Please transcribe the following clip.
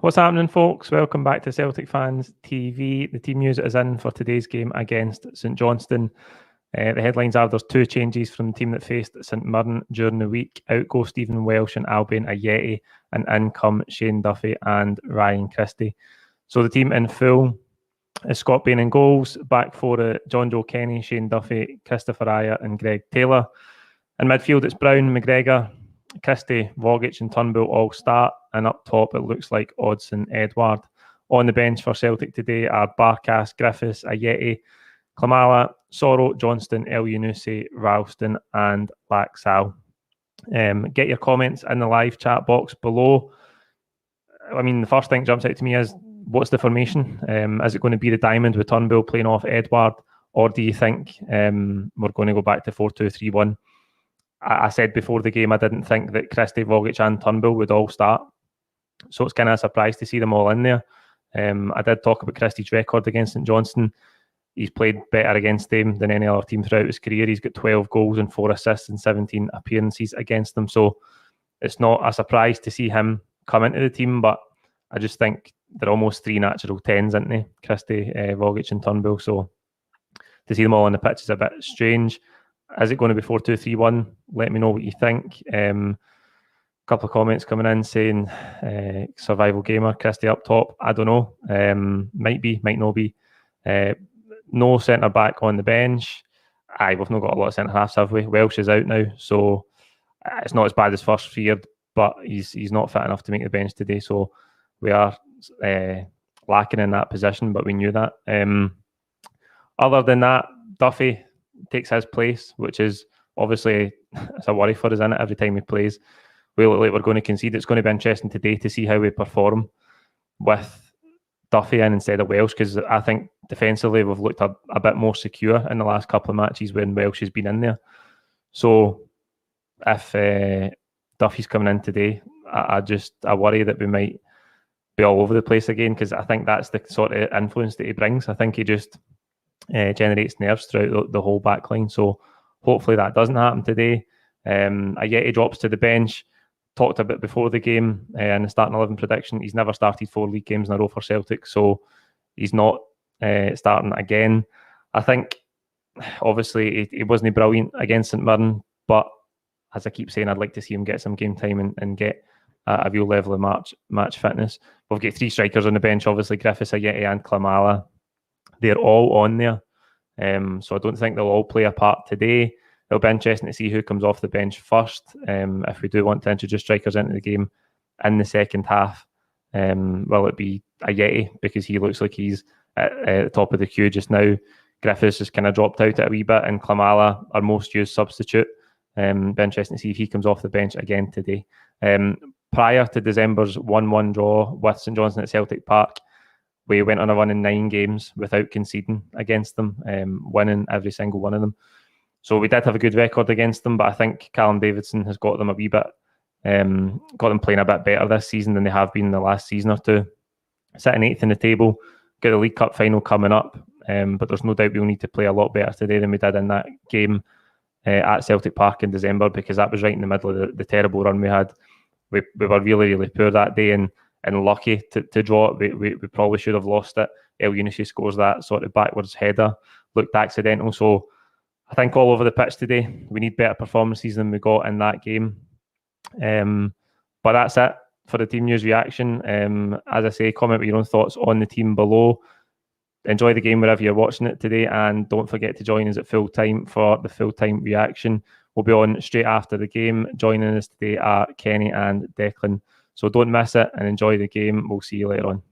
What's happening, folks? Welcome back to Celtic Fans TV. The team news is in for today's game against St Johnstone. The headlines are there's two changes from the team that faced St Mirren during the week. Out go Stephen Welsh and Albion Ajeti, and in come Shane Duffy and Ryan Christie. So the team in full is Scott Bain in goals, back four John Joe Kenny, Shane Duffy, Christopher Ayer and Greg Taylor. In midfield it's Brown, McGregor, Christie, Vogic and Turnbull all start, and up top it looks like Odsonne, Edouard. On the bench for Celtic today are Barkas, Griffiths, Ajeti, Klimala, Soro, Johnstone, Elyounoussi, Ralston and Laxalt. Get your comments in the live chat box below. I mean, the first thing that jumps out to me is, what's the formation? Is it going to be the diamond with Turnbull playing off Edouard, or do you think we're going to go back to 4-2-3-1? I said before the game I didn't think that Christie, Vogic and Turnbull would all start, so it's kind of a surprise to see them all in there. I did talk about Christie's record against St Johnstone. He's played better against them than any other team throughout his career. He's got 12 goals and 4 assists in 17 appearances against them, so it's not a surprise to see him come into the team, but I just think they're almost three natural 10s, aren't they? Christie, Vogic and Turnbull, so to see them all on the pitch is a bit strange. Is it going to be 4-2-3-1? Let me know what you think. A couple of comments coming in saying survival gamer, Christie up top. I don't know. Might be, might not be. No centre back on the bench. We've not got a lot of centre halves, have we? Welsh is out now, so it's not as bad as first feared, but he's not fit enough to make the bench today. So we are lacking in that position, but we knew that. Other than that, Duffy takes his place, which is obviously it's a worry for us, isn't it? Every time he plays, we look like we're going to concede. It's going to be interesting today to see how we perform with Duffy in instead of Welsh, because I think defensively we've looked a bit more secure in the last couple of matches when Welsh has been in there. So if Duffy's coming in today, I worry that we might be all over the place again, because I think that's the sort of influence that he brings. I think he just generates nerves throughout the whole back line, so hopefully that doesn't happen today. Ajeti drops to the bench. Talked a bit before the game in the starting 11 prediction. He's never started 4 league games in a row for Celtic, so he's not starting again. I think obviously he wasn't brilliant against St Mirren, but as I keep saying, I'd like to see him get some game time and get a real level of match fitness. We've got 3 strikers on the bench, obviously Griffiths, Ajeti and Klimala. They're all on there, so I don't think they'll all play a part today. It'll be interesting to see who comes off the bench first. If we do want to introduce strikers into the game in the second half, will it be Ajeti, because he looks like he's at the top of the queue just now. Griffiths has kind of dropped out a wee bit, and Klimala, our most used substitute. Be interesting to see if he comes off the bench again today. Prior to December's 1-1 draw with St Johnstone at Celtic Park, we went on a run in 9 games without conceding against them, winning every single one of them. So we did have a good record against them, but I think Callum Davidson has got them a wee bit, got them playing a bit better this season than they have been in the last season or two. Sitting 8th in the table, got the League Cup final coming up, but there's no doubt we'll need to play a lot better today than we did in that game at Celtic Park in December, because that was right in the middle of the terrible run we had. We were really, really poor that day, and lucky to draw it. We probably should have lost it. Elyounoussi scores that sort of backwards header, looked accidental. So I think all over the pitch today, we need better performances than we got in that game. But that's it for the team news reaction. As I say, comment with your own thoughts on the team below. Enjoy the game wherever you're watching it today, and don't forget to join us at full time for the full time reaction. We'll be on straight after the game. Joining us today are Kenny and Declan. So don't miss it and enjoy the game. We'll see you later on.